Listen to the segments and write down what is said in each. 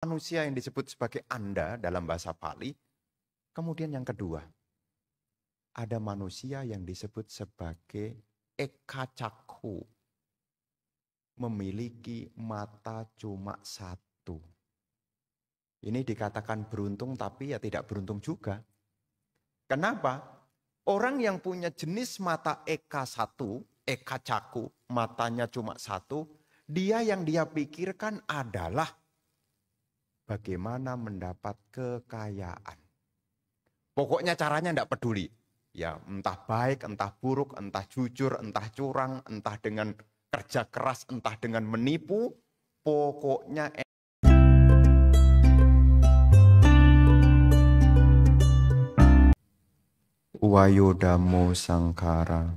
manusia yang disebut sebagai Anda dalam bahasa Pali. Kemudian yang kedua, ada manusia yang disebut sebagai Ekacaku, memiliki mata cuma satu. Ini dikatakan beruntung tapi ya tidak beruntung juga. Kenapa? Orang yang punya jenis mata Ekacaku, matanya cuma satu, yang dia pikirkan adalah bagaimana mendapat kekayaan. Pokoknya caranya tidak peduli. Ya, entah baik, entah buruk, entah jujur, entah curang, entah dengan kerja keras, entah dengan menipu. Pokoknya Wayodamo Sangkara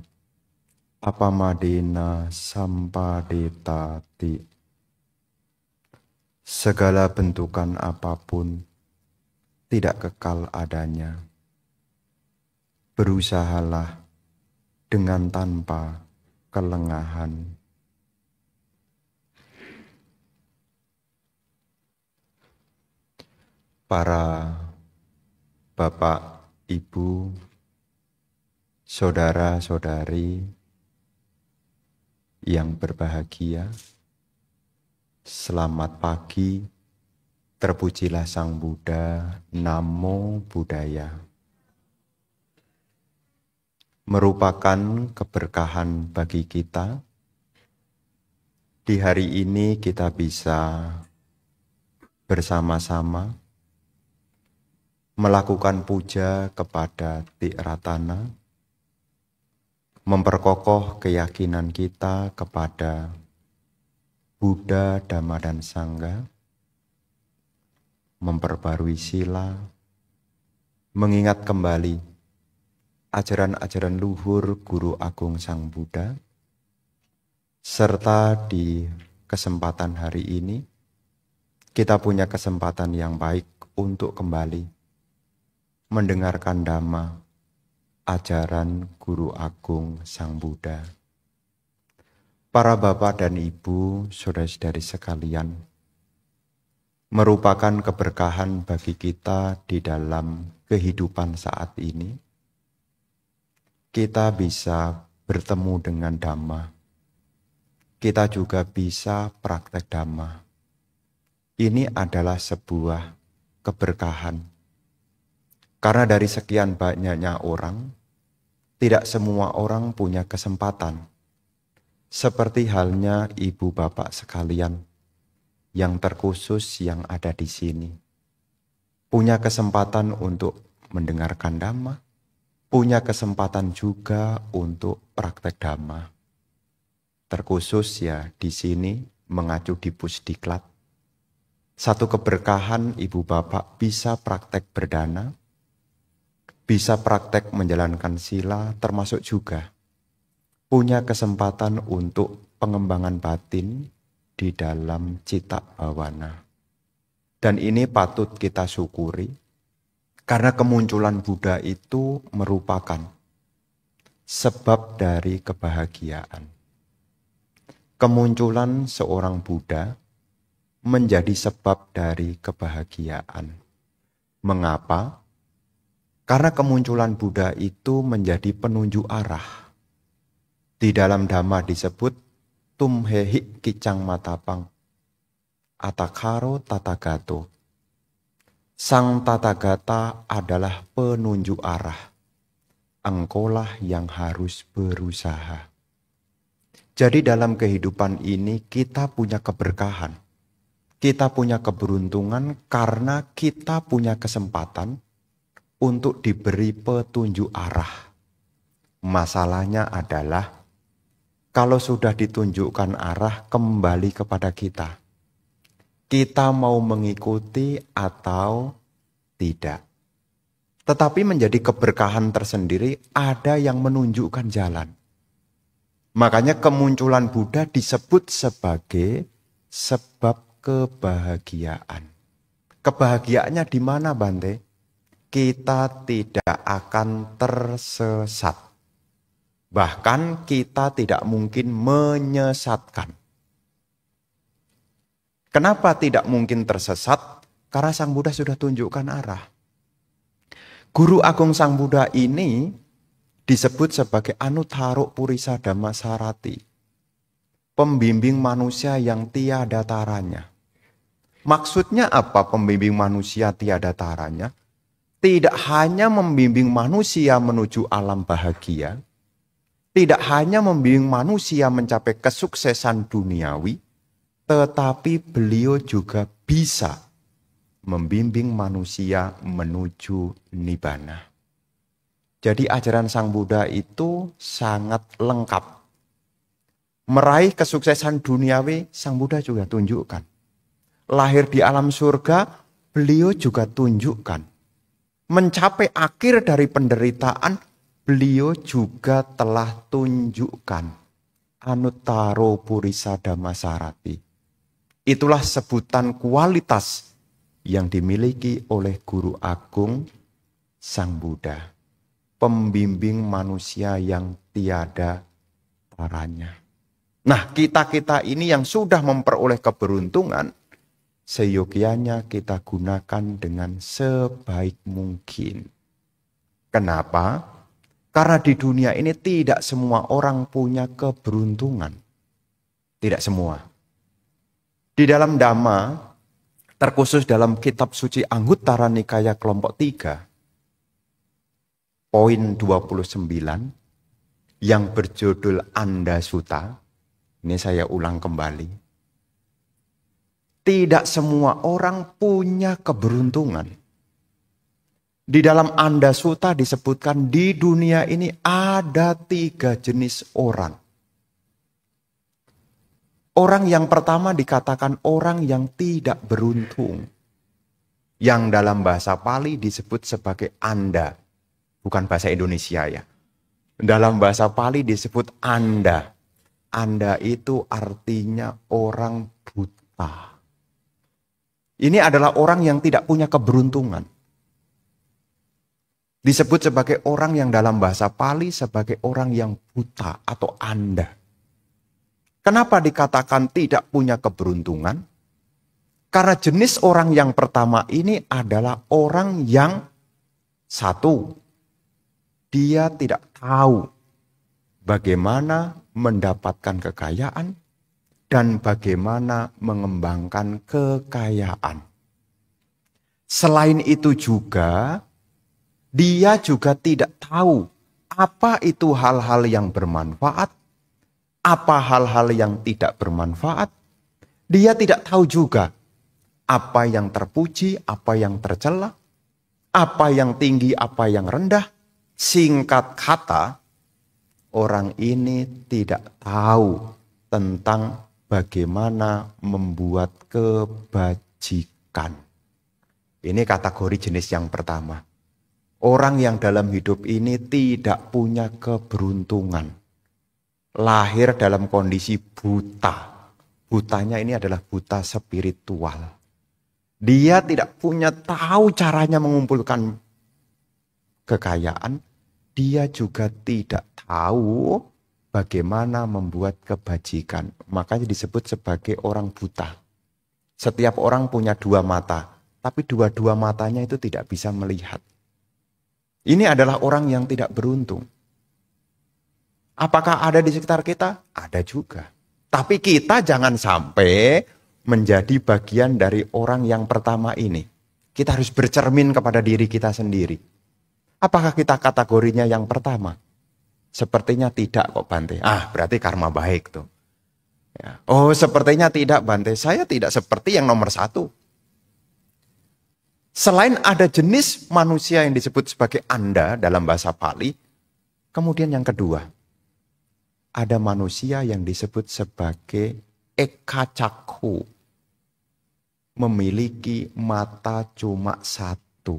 Apamadena Sampadetati. Segala bentukan apapun tidak kekal adanya. Berusahalah dengan tanpa kelengahan. Para bapak, ibu, saudara-saudari yang berbahagia, selamat pagi, terpujilah Sang Buddha, Namo Buddhaya. Merupakan keberkahan bagi kita. Di hari ini kita bisa bersama-sama melakukan puja kepada Tiratana, memperkokoh keyakinan kita kepada Buddha, Dhamma, dan Sangha, memperbarui sila, mengingat kembali ajaran-ajaran luhur Guru Agung Sang Buddha, serta di kesempatan hari ini, kita punya kesempatan yang baik untuk kembali mendengarkan Dhamma, ajaran Guru Agung Sang Buddha. Para bapak dan ibu, saudara-saudari sekalian, merupakan keberkahan bagi kita di dalam kehidupan saat ini. Kita bisa bertemu dengan Dhamma. Kita juga bisa praktek Dhamma. Ini adalah sebuah keberkahan. Karena dari sekian banyaknya orang, tidak semua orang punya kesempatan. Seperti halnya ibu bapak sekalian yang terkhusus yang ada di sini. Punya kesempatan untuk mendengarkan Dhamma, punya kesempatan juga untuk praktek Dhamma. Terkhusus ya di sini mengacu di Pusdiklat. Satu keberkahan ibu bapak bisa praktek berdana, bisa praktek menjalankan sila, termasuk juga punya kesempatan untuk pengembangan batin di dalam cita bawana. Dan ini patut kita syukuri, karena kemunculan Buddha itu merupakan sebab dari kebahagiaan. Kemunculan seorang Buddha menjadi sebab dari kebahagiaan. Mengapa? Karena kemunculan Buddha itu menjadi penunjuk arah. Di dalam Dhamma disebut tumhehi kicang matapang, atakaro tatagato. Sang Tathagata adalah penunjuk arah. Engkaulah yang harus berusaha. Jadi dalam kehidupan ini kita punya keberkahan. Kita punya keberuntungan karena kita punya kesempatan untuk diberi petunjuk arah. Masalahnya adalah kalau sudah ditunjukkan arah kembali kepada kita. Kita mau mengikuti atau tidak. Tetapi menjadi keberkahan tersendiri ada yang menunjukkan jalan. Makanya kemunculan Buddha disebut sebagai sebab kebahagiaan. Kebahagiaannya di mana, Bante? Kita tidak akan tersesat. Bahkan kita tidak mungkin menyesatkan. Kenapa tidak mungkin tersesat? Karena Sang Buddha sudah tunjukkan arah. Guru Agung Sang Buddha ini disebut sebagai Anuttara Purisa Dhammasarati, pembimbing manusia yang tiada taranya. Maksudnya apa pembimbing manusia tiada taranya? Tidak hanya membimbing manusia menuju alam bahagia, tidak hanya membimbing manusia mencapai kesuksesan duniawi, tetapi beliau juga bisa membimbing manusia menuju nibbana. Jadi ajaran Sang Buddha itu sangat lengkap. Meraih kesuksesan duniawi, Sang Buddha juga tunjukkan. Lahir di alam surga, beliau juga tunjukkan. Mencapai akhir dari penderitaan, beliau juga telah tunjukkan. Anuttara Purisa Dhammasarati. Itulah sebutan kualitas yang dimiliki oleh Guru Agung Sang Buddha. Pembimbing manusia yang tiada taranya. Nah, kita-kita ini yang sudah memperoleh keberuntungan, seyogianya kita gunakan dengan sebaik mungkin. Kenapa? Karena di dunia ini tidak semua orang punya keberuntungan. Tidak semua. Di dalam Dhamma, terkhusus dalam kitab suci Anguttara Nikaya kelompok 3, poin 29, yang berjudul Anda Sutta, ini saya ulang kembali. Tidak semua orang punya keberuntungan. Di dalam Anda Sutta disebutkan di dunia ini ada 3 jenis orang. Orang yang pertama dikatakan orang yang tidak beruntung. Yang dalam bahasa Pali disebut sebagai Anda. Bukan bahasa Indonesia ya. Dalam bahasa Pali disebut Anda. Anda itu artinya orang buta. Ini adalah orang yang tidak punya keberuntungan. Disebut sebagai orang yang dalam bahasa Pali sebagai orang yang buta atau Anda. Kenapa dikatakan tidak punya keberuntungan? Karena jenis orang yang pertama ini adalah orang yang satu, dia tidak tahu bagaimana mendapatkan kekayaan dan bagaimana mengembangkan kekayaan. Selain itu juga, dia juga tidak tahu apa itu hal-hal yang bermanfaat, apa hal-hal yang tidak bermanfaat. Dia tidak tahu juga apa yang terpuji, apa yang tercela, apa yang tinggi, apa yang rendah. Singkat kata, orang ini tidak tahu tentang bagaimana membuat kebajikan. Ini kategori jenis yang pertama. Orang yang dalam hidup ini tidak punya keberuntungan. Lahir dalam kondisi buta. Butanya ini adalah buta spiritual. Dia tidak punya tahu caranya mengumpulkan kekayaan. Dia juga tidak tahu bagaimana membuat kebajikan. Makanya disebut sebagai orang buta. Setiap orang punya 2 mata, tapi 2 matanya itu tidak bisa melihat. Ini adalah orang yang tidak beruntung. Apakah ada di sekitar kita? Ada juga. Tapi kita jangan sampai menjadi bagian dari orang yang pertama ini. Kita harus bercermin kepada diri kita sendiri. Apakah kita kategorinya yang pertama? Sepertinya tidak kok Bante. Berarti karma baik tuh. Ya. Oh sepertinya tidak Bante. Saya tidak seperti yang nomor 1. Selain ada jenis manusia yang disebut sebagai Anda dalam bahasa Pali. Kemudian yang kedua. Ada manusia yang disebut sebagai Ekacakku. Memiliki mata cuma 1.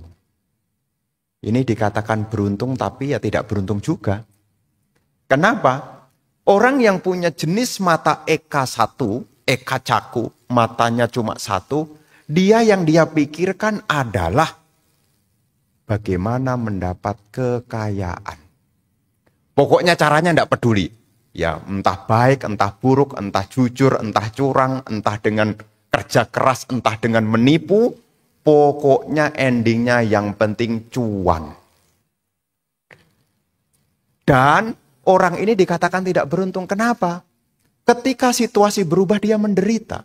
Ini dikatakan beruntung tapi ya tidak beruntung juga. Kenapa? Orang yang punya jenis mata Eka1, Ekacakku, matanya cuma 1, dia yang dia pikirkan adalah bagaimana mendapat kekayaan. Pokoknya caranya tidak peduli. Ya, entah baik, entah buruk, entah jujur, entah curang, entah dengan kerja keras, entah dengan menipu, pokoknya endingnya yang penting cuan. Dan orang ini dikatakan tidak beruntung. Kenapa? Ketika situasi berubah dia menderita.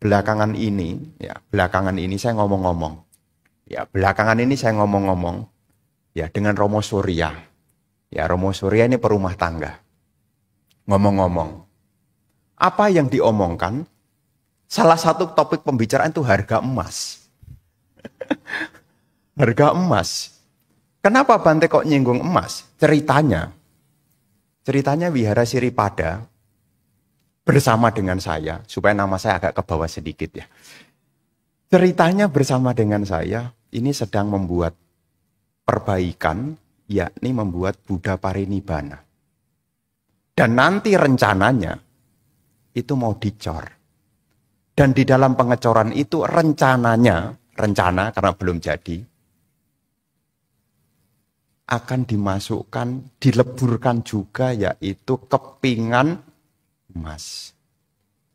Belakangan ini saya ngomong-ngomong. Ya, dengan Romo Surya. Ya, Romo Surya ini perumah tangga. Ngomong-ngomong. Apa yang diomongkan? Salah satu topik pembicaraan itu harga emas. Harga emas. Kenapa Bante kok nyinggung emas? Ceritanya Wihara Siripada bersama dengan saya, supaya nama saya agak ke bawah sedikit ya. Ceritanya bersama dengan saya, ini sedang membuat perbaikan, yakni membuat Buddha Parinibbana. Dan nanti rencananya, itu mau dicor. Dan di dalam pengecoran itu rencana karena belum jadi, akan dimasukkan, dileburkan juga yaitu kepingan emas.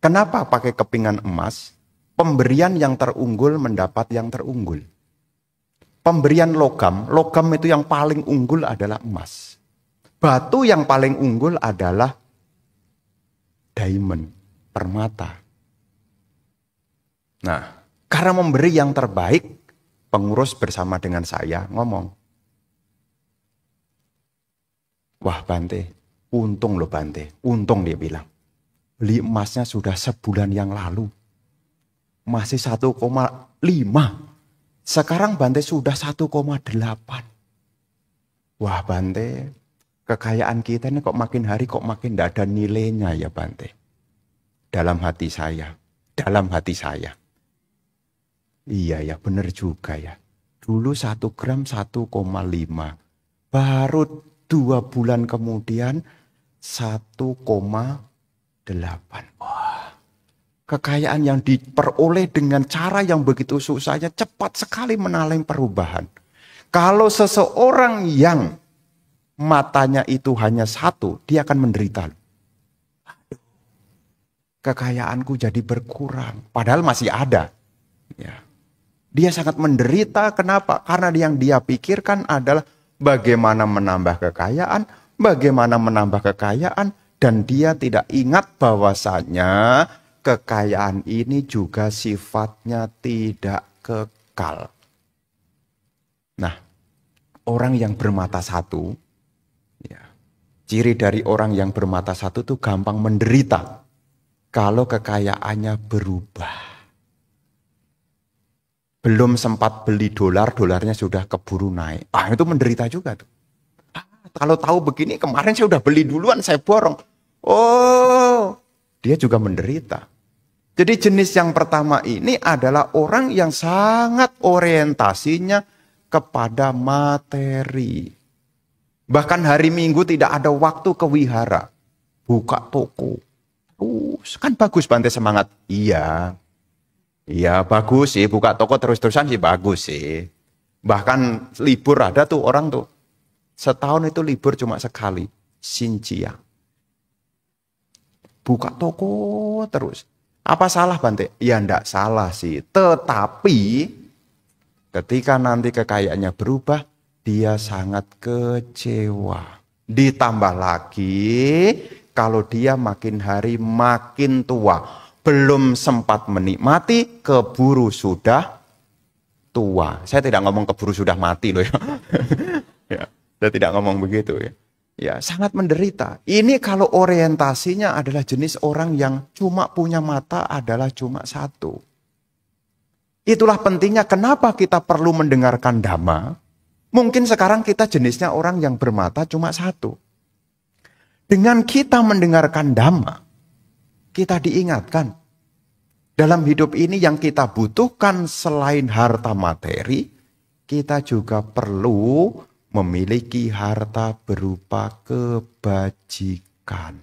Kenapa pakai kepingan emas? Pemberian yang terunggul mendapat yang terunggul. Pemberian logam itu yang paling unggul adalah emas. Batu yang paling unggul adalah diamond, permata. Nah, karena memberi yang terbaik, pengurus bersama dengan saya ngomong, wah Bante, untung loh Bante, untung dia bilang. Beli emasnya sudah sebulan yang lalu. Masih 1,5. Sekarang Bante sudah 1,8. Wah Bante, kekayaan kita ini kok makin hari kok makin tidak ada nilainya ya Bante. Dalam hati saya. Iya ya benar juga ya. Dulu 1 gram 1,5. Baru 2 bulan kemudian 1,8. Wah, kekayaan yang diperoleh dengan cara yang begitu susahnya cepat sekali menalami perubahan. Kalau seseorang yang matanya itu hanya 1, dia akan menderita. Kekayaanku jadi berkurang, padahal masih ada. Ya. Dia sangat menderita, kenapa? Karena yang dia pikirkan adalah bagaimana menambah kekayaan, dan dia tidak ingat bahwasanya kekayaan ini juga sifatnya tidak kekal. Nah, orang yang bermata 1, ya, ciri dari orang yang bermata 1 itu gampang menderita kalau kekayaannya berubah. Belum sempat beli dolarnya sudah keburu naik. Itu menderita juga tuh. Kalau tahu begini, kemarin saya udah beli duluan, saya borong. Oh, dia juga menderita. Jadi jenis yang pertama ini adalah orang yang sangat orientasinya kepada materi. Bahkan hari Minggu tidak ada waktu ke wihara. Buka toko. Kan bagus Bante semangat. Iya bagus sih, buka toko terus-terusan sih bagus sih. Bahkan libur ada tuh orang tuh. Setahun itu libur cuma sekali. Xinjiang. Buka toko terus. Apa salah Bante? Ya enggak salah sih. Tetapi ketika nanti kekayaannya berubah, dia sangat kecewa. Ditambah lagi kalau dia makin hari makin tua. Belum sempat menikmati, keburu sudah tua. Saya tidak ngomong keburu sudah mati loh ya. Ya, saya tidak ngomong begitu ya. Ya, sangat menderita. Ini kalau orientasinya adalah jenis orang yang cuma punya mata adalah cuma 1. Itulah pentingnya kenapa kita perlu mendengarkan dhamma. Mungkin sekarang kita jenisnya orang yang bermata cuma 1. Dengan kita mendengarkan dhamma, kita diingatkan, dalam hidup ini yang kita butuhkan selain harta materi, kita juga perlu memiliki harta berupa kebajikan.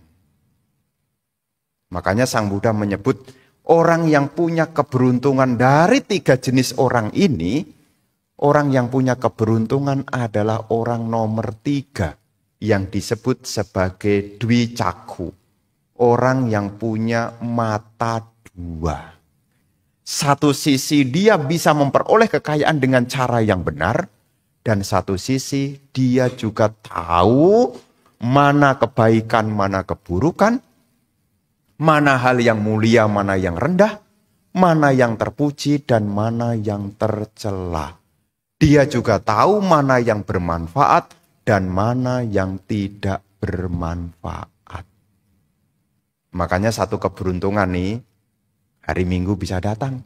Makanya Sang Buddha menyebut orang yang punya keberuntungan dari 3 jenis orang ini, orang yang punya keberuntungan adalah orang nomor 3 yang disebut sebagai dwicakku. Orang yang punya mata dua. Satu sisi dia bisa memperoleh kekayaan dengan cara yang benar, dan satu sisi dia juga tahu mana kebaikan, mana keburukan, mana hal yang mulia, mana yang rendah, mana yang terpuji, dan mana yang tercela. Dia juga tahu mana yang bermanfaat dan mana yang tidak bermanfaat. Makanya satu keberuntungan nih, hari Minggu bisa datang,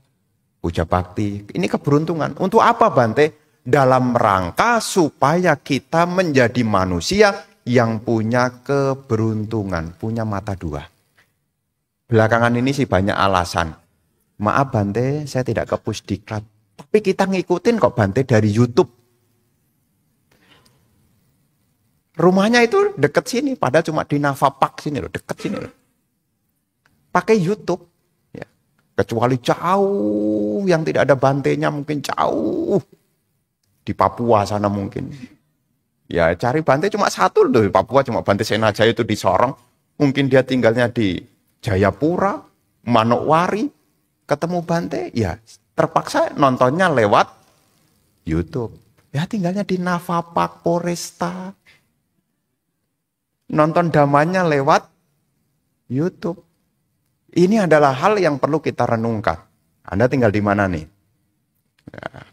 puja bakti. Ini keberuntungan. Untuk apa Bante? Dalam rangka supaya kita menjadi manusia yang punya keberuntungan, punya mata dua. Belakangan ini sih banyak alasan. Maaf Bante, saya tidak ke Pusdiklat. Tapi kita ngikutin kok Bante dari YouTube. Rumahnya itu deket sini, padahal cuma di Navapak sini loh, deket sini loh. Pakai YouTube. Kecuali jauh yang tidak ada bantenya, mungkin jauh di Papua sana mungkin. Ya cari bante cuma satu loh di Papua, cuma Bante Senajaya itu di Sorong. Mungkin dia tinggalnya di Jayapura, Manokwari, ketemu bante, ya terpaksa nontonnya lewat YouTube. Ya tinggalnya di Navapak, Poresta. Nonton damanya lewat YouTube. Ini adalah hal yang perlu kita renungkan. Anda tinggal di mana nih? Ya.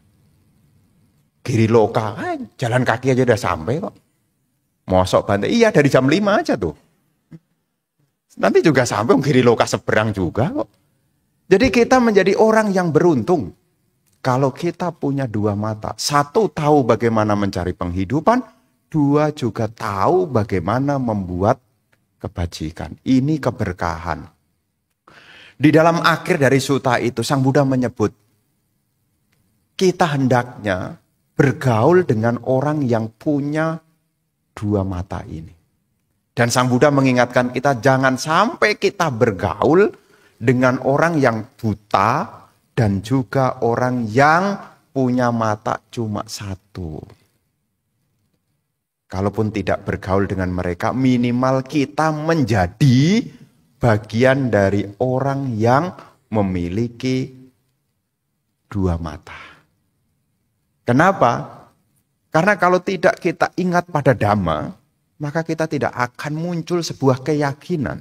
Giri Loka, jalan kaki aja udah sampai kok. Mosok Bante, iya dari jam 5 aja tuh. Nanti juga sampai Giri Loka seberang juga kok. Jadi kita menjadi orang yang beruntung. Kalau kita punya dua mata. Satu tahu bagaimana mencari penghidupan. Dua juga tahu bagaimana membuat kebajikan. Ini keberkahan. Di dalam akhir dari sutta itu, Sang Buddha menyebut, kita hendaknya bergaul dengan orang yang punya dua mata ini. Dan Sang Buddha mengingatkan kita, jangan sampai kita bergaul dengan orang yang buta dan juga orang yang punya mata cuma satu. Kalaupun tidak bergaul dengan mereka, minimal kita menjadi bagian dari orang yang memiliki dua mata. Kenapa? Karena kalau tidak kita ingat pada Dhamma, maka kita tidak akan muncul sebuah keyakinan.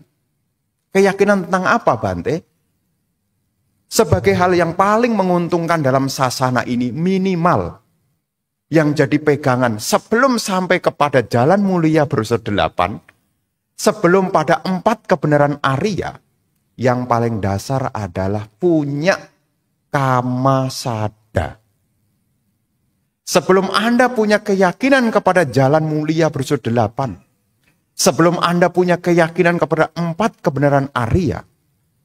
Keyakinan tentang apa Bante? Sebagai hal yang paling menguntungkan dalam sasana ini, minimal yang jadi pegangan sebelum sampai kepada jalan mulia berunsur 8, sebelum pada 4 kebenaran Arya, yang paling dasar adalah punya kama sada. Sebelum Anda punya keyakinan kepada jalan mulia berunsur 8, sebelum Anda punya keyakinan kepada 4 kebenaran Arya,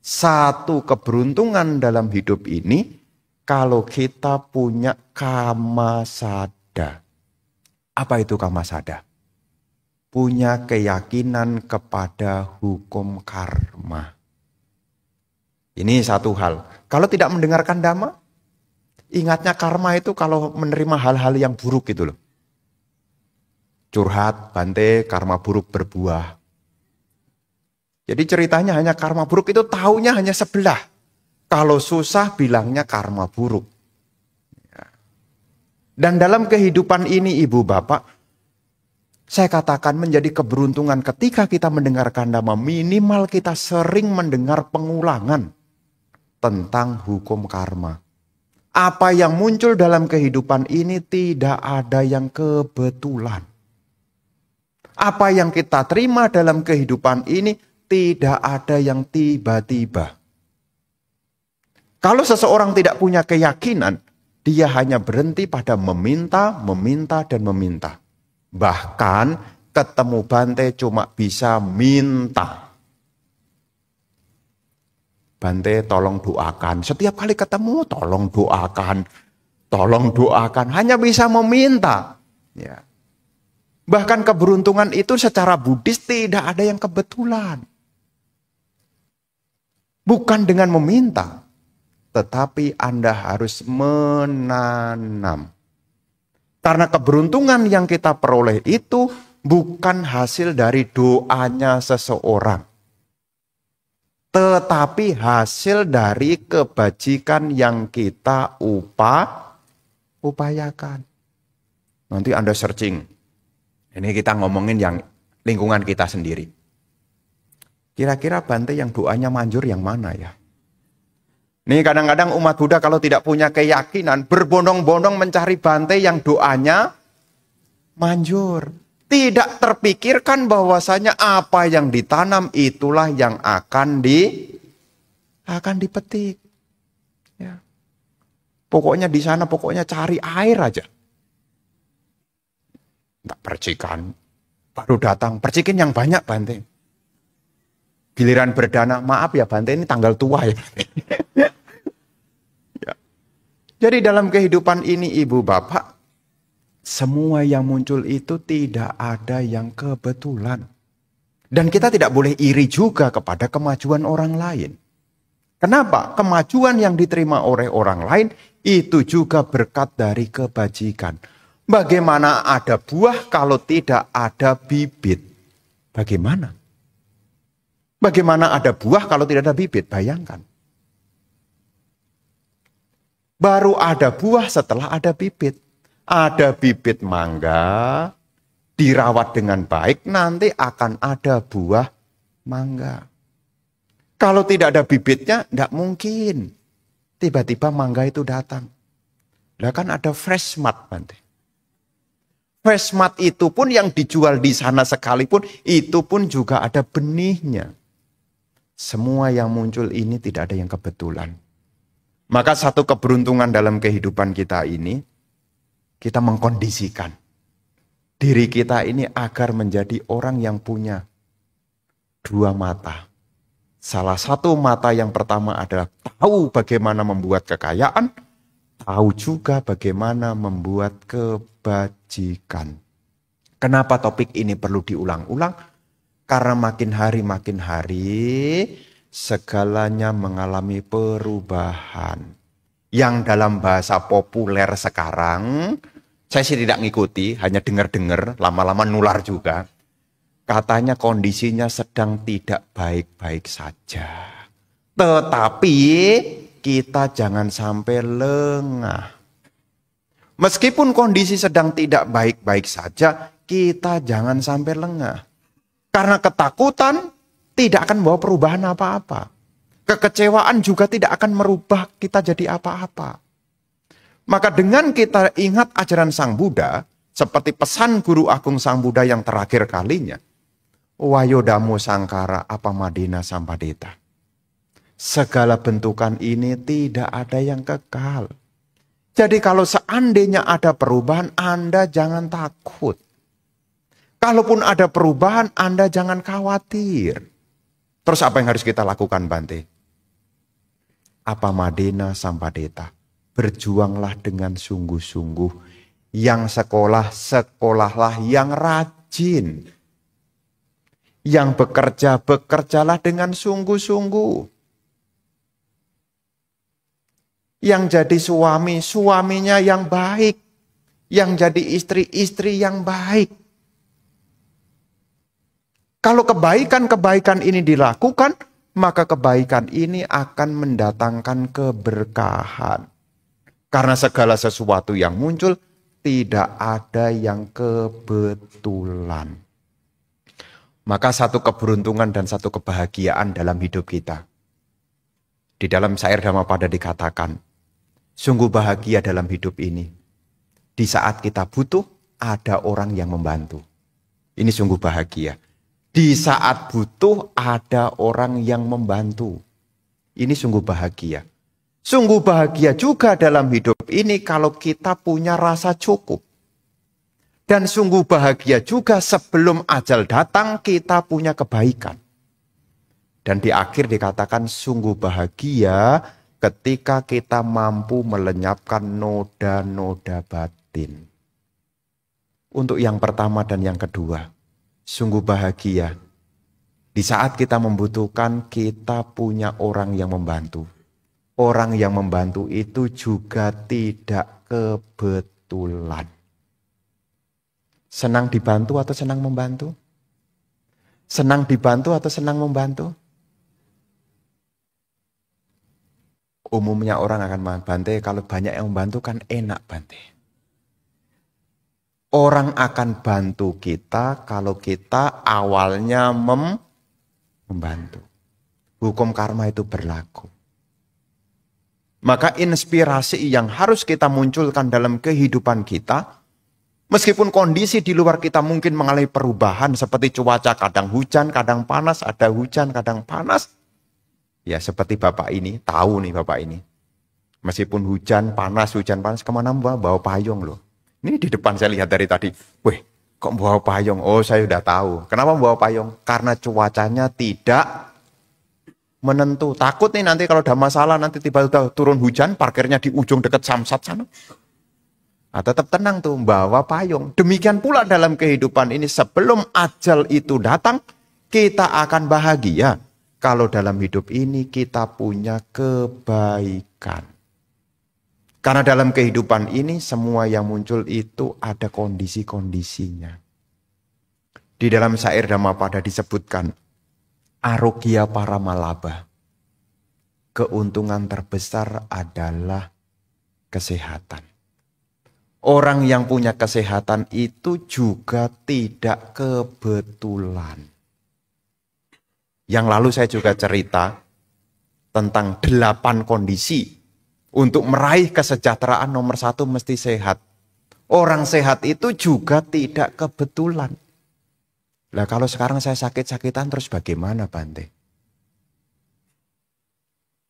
satu keberuntungan dalam hidup ini, kalau kita punya kama sada. Apa itu kama sada? Punya keyakinan kepada hukum karma. Ini satu hal. Kalau tidak mendengarkan Dhamma, ingatnya karma itu kalau menerima hal-hal yang buruk gitu loh. Curhat, Bante, karma buruk berbuah. Jadi ceritanya hanya karma buruk itu taunya hanya sebelah. Kalau susah bilangnya karma buruk. Dan dalam kehidupan ini Ibu Bapak, saya katakan menjadi keberuntungan ketika kita mendengarkan Dhamma, minimal kita sering mendengar pengulangan tentang hukum karma. Apa yang muncul dalam kehidupan ini tidak ada yang kebetulan. Apa yang kita terima dalam kehidupan ini tidak ada yang tiba-tiba. Kalau seseorang tidak punya keyakinan, dia hanya berhenti pada meminta, meminta, dan meminta. Bahkan ketemu Bante cuma bisa minta. Bante tolong doakan. Setiap kali ketemu tolong doakan. Tolong doakan. Hanya bisa meminta. Ya. Bahkan keberuntungan itu secara Buddhis tidak ada yang kebetulan. Bukan dengan meminta. Tetapi Anda harus menanam. Karena keberuntungan yang kita peroleh itu bukan hasil dari doanya seseorang. tetapi hasil dari kebajikan yang kita upayakan. Nanti Anda searching. Ini kita ngomongin yang lingkungan kita sendiri. Kira-kira Bante yang doanya manjur yang mana ya? Nih kadang-kadang umat Buddha kalau tidak punya keyakinan, berbondong-bondong mencari Bante yang doanya manjur. Tidak terpikirkan bahwasanya apa yang ditanam itulah yang akan dipetik. Ya. Pokoknya di sana pokoknya cari air aja. Enggak percikan. Baru datang, percikin yang banyak Bante. Giliran berdana, maaf ya Bante ini tanggal tua ya. Ya. Jadi dalam kehidupan ini Ibu Bapak, semua yang muncul itu tidak ada yang kebetulan. Dan kita tidak boleh iri juga kepada kemajuan orang lain. Kenapa? Kemajuan yang diterima oleh orang lain itu juga berkat dari kebajikan. Bagaimana ada buah kalau tidak ada bibit? Bagaimana? Bagaimana ada buah kalau tidak ada bibit? Bayangkan. Baru ada buah setelah ada bibit. Ada bibit mangga, dirawat dengan baik, nanti akan ada buah mangga. Kalau tidak ada bibitnya, tidak mungkin. Tiba-tiba mangga itu datang. Lah kan ada fresh mat, Bante. Fresh mat itu pun yang dijual di sana sekalipun, itu pun juga ada benihnya. Semua yang muncul ini tidak ada yang kebetulan. Maka satu keberuntungan dalam kehidupan kita ini, kita mengkondisikan diri kita ini agar menjadi orang yang punya dua mata. Salah satu mata yang pertama adalah tahu bagaimana membuat kekayaan, tahu juga bagaimana membuat kebajikan. Kenapa topik ini perlu diulang-ulang? Karena makin hari segalanya mengalami perubahan. Yang dalam bahasa populer sekarang, saya sih tidak ngikuti, hanya dengar-dengar, lama-lama nular juga. Katanya kondisinya sedang tidak baik-baik saja. Tetapi kita jangan sampai lengah. Meskipun kondisi sedang tidak baik-baik saja, kita jangan sampai lengah. Karena ketakutan tidak akan membawa perubahan apa-apa. Kekecewaan juga tidak akan merubah kita jadi apa-apa. Maka dengan kita ingat ajaran Sang Buddha, seperti pesan Guru Agung Sang Buddha yang terakhir kalinya, Wayodamo Sangkara Apamadena Sampadeta. Segala bentukan ini tidak ada yang kekal. Jadi kalau seandainya ada perubahan, Anda jangan takut. Kalaupun ada perubahan, Anda jangan khawatir. Terus apa yang harus kita lakukan, Bante? Apamadena Sampadeta. Berjuanglah dengan sungguh-sungguh. Yang sekolah, sekolahlah yang rajin. Yang bekerja, bekerjalah dengan sungguh-sungguh. Yang jadi suami, suaminya yang baik. Yang jadi istri, istri yang baik. Kalau kebaikan-kebaikan ini dilakukan, maka kebaikan ini akan mendatangkan keberkahan. Karena segala sesuatu yang muncul, tidak ada yang kebetulan. Maka satu keberuntungan dan satu kebahagiaan dalam hidup kita. Di dalam syair Dhammapada dikatakan, sungguh bahagia dalam hidup ini. Di saat kita butuh, ada orang yang membantu. Ini sungguh bahagia. Di saat butuh, ada orang yang membantu. Ini sungguh bahagia. Sungguh bahagia juga dalam hidup ini kalau kita punya rasa cukup. Dan sungguh bahagia juga sebelum ajal datang kita punya kebaikan. Dan di akhir dikatakan sungguh bahagia ketika kita mampu melenyapkan noda-noda batin. Untuk yang pertama dan yang kedua, sungguh bahagia. Di saat kita membutuhkan, kita punya orang yang membantu. Orang yang membantu itu juga tidak kebetulan. Senang dibantu atau senang membantu? Senang dibantu atau senang membantu? Umumnya orang akan Bante, kalau banyak yang membantu kan enak Bante. Orang akan bantu kita kalau kita awalnya membantu. Hukum karma itu berlaku. Maka inspirasi yang harus kita munculkan dalam kehidupan kita, meskipun kondisi di luar kita mungkin mengalami perubahan seperti cuaca kadang hujan, kadang panas, ada hujan, kadang panas. Ya seperti Bapak ini, tahu nih Bapak ini. Meskipun hujan panas, kemana bawa payung loh. Ini di depan saya lihat dari tadi, weh kok bawa payung? Oh saya udah tahu. Kenapa bawa payung? Karena cuacanya tidak menentu. Takut nih nanti kalau ada masalah, nanti tiba-tiba turun hujan, parkirnya di ujung dekat Samsat sana. Nah, tetap tenang tuh, bawa payung. Demikian pula dalam kehidupan ini, sebelum ajal itu datang, kita akan bahagia. Kalau dalam hidup ini kita punya kebaikan. Karena dalam kehidupan ini, semua yang muncul itu ada kondisi-kondisinya. Di dalam syair Dhammapada disebutkan, Arogya Paramalabha. Keuntungan terbesar adalah kesehatan. Orang yang punya kesehatan itu juga tidak kebetulan. Yang lalu saya juga cerita tentang 8 kondisi untuk meraih kesejahteraan. Nomor 1 mesti sehat. Orang sehat itu juga tidak kebetulan. Lah kalau sekarang saya sakit-sakitan terus bagaimana Bante?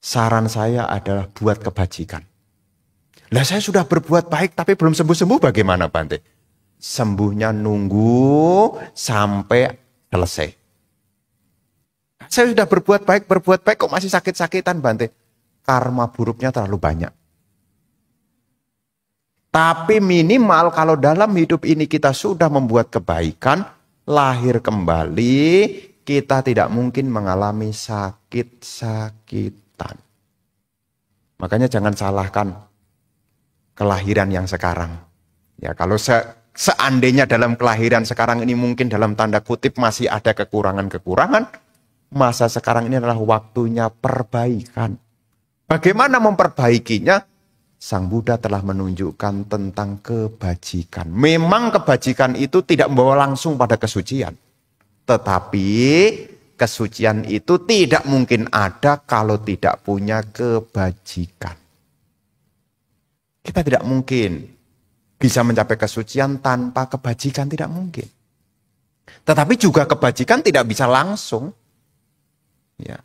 Saran saya adalah buat kebajikan. Lah saya sudah berbuat baik tapi belum sembuh-sembuh bagaimana Bante? Sembuhnya nunggu sampai selesai. Saya sudah berbuat baik kok masih sakit-sakitan Bante. Karma buruknya terlalu banyak. Tapi minimal kalau dalam hidup ini kita sudah membuat kebaikan, lahir kembali, kita tidak mungkin mengalami sakit-sakitan. Makanya jangan salahkan kelahiran yang sekarang. Ya, kalau seandainya dalam kelahiran sekarang ini mungkin dalam tanda kutip masih ada kekurangan-kekurangan, masa sekarang ini adalah waktunya perbaikan. Bagaimana memperbaikinya? Sang Buddha telah menunjukkan tentang kebajikan. Memang kebajikan itu tidak membawa langsung pada kesucian. Tetapi kesucian itu tidak mungkin ada kalau tidak punya kebajikan. Kita tidak mungkin bisa mencapai kesucian tanpa kebajikan, tidak mungkin. Tetapi juga kebajikan tidak bisa langsung. Ya.